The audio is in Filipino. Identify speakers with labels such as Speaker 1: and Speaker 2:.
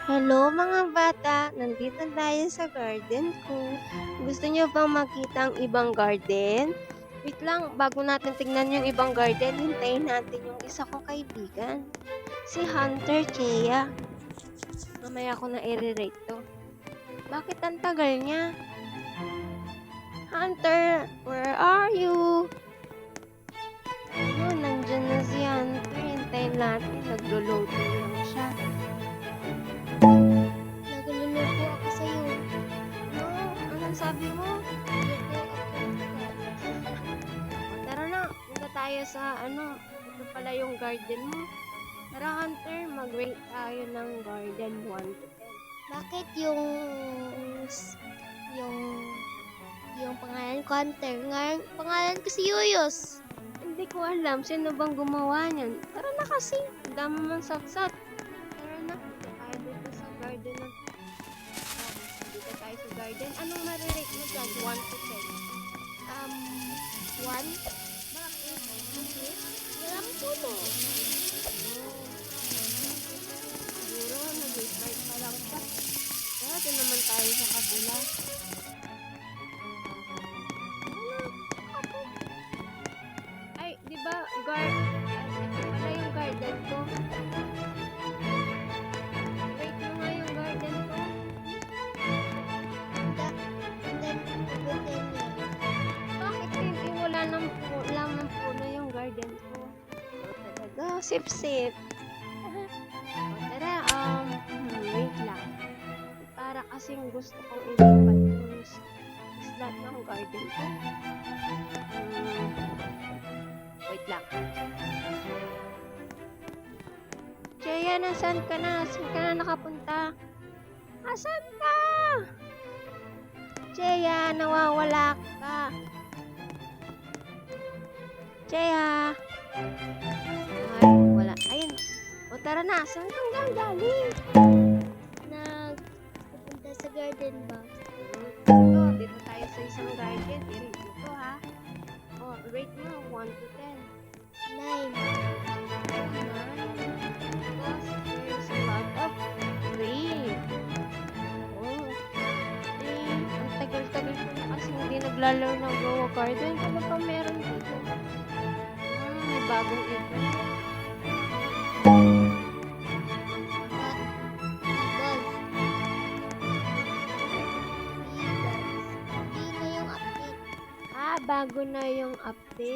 Speaker 1: Hello mga bata, nandito tayo sa garden ko. Gusto niyo bang makita ang ibang garden? Wait lang, bago natin tignan yung ibang garden, hintayin natin yung isa kong kaibigan. Si Hunter Chea. Mamaya ko na i-rate to. Bakit ang tagal niya? Hunter, where are you? Ayun, nandyan na si Hunter. Hintayin natin, naglo-loading lang siya.
Speaker 2: Nagluluto ako sa'yo.
Speaker 1: No, anong sabi mo?
Speaker 2: Luto ako.
Speaker 1: O, tara na, punta tayo sa ito pala yung garden mo. Tara Hunter, mag-rate tayo ng garden 1 to 10.
Speaker 2: Bakit yung yung pangalan ko Hunter? Ngayon, pangalan ko si Yuyos.
Speaker 1: Hindi ko alam sino bang gumawa niyan. Tara na kasi, ang dami mong satsat. Tara na, punta tayo dito sa garden na to. Dito tayo sa garden. Anong marirate mo dyan? 1 to 10. 1?
Speaker 2: Bakit? Kasi walang puno.
Speaker 1: Siguro, nag-start pa lang siya. Tara, doon naman tayo sa kabila. Ay, di ba, ito pala yung garden ko. Wait mo nga yung garden ko.
Speaker 2: Then, puputin yan.
Speaker 1: Bakit hindi wala ng puno yung garden ko? O talaga, sip-sip. O tara, wait lang. Para kasing gusto kong ilipat yung slot ng garden ko. Wait lang. Jaya, nasaan ka na? Saan ka na nakapunta? Asan ka? Jaya, nawawala ka. Jaya. Ay, wala. Ayun. O tara na, saan kang galing?
Speaker 2: Pupunta sa garden ba?
Speaker 1: Dito tayo sa isang garden. I-rate mo to ha. O, rate mo 1 to 10.
Speaker 2: 9.
Speaker 1: Because there's a lot of tree. Oh, ang tagal-tagal ko na kasi hindi naglalaro ng Goa Garden. Ano pa meron dito? May bagong ibon.
Speaker 2: Hindi na yung update.
Speaker 1: Bago na yung update.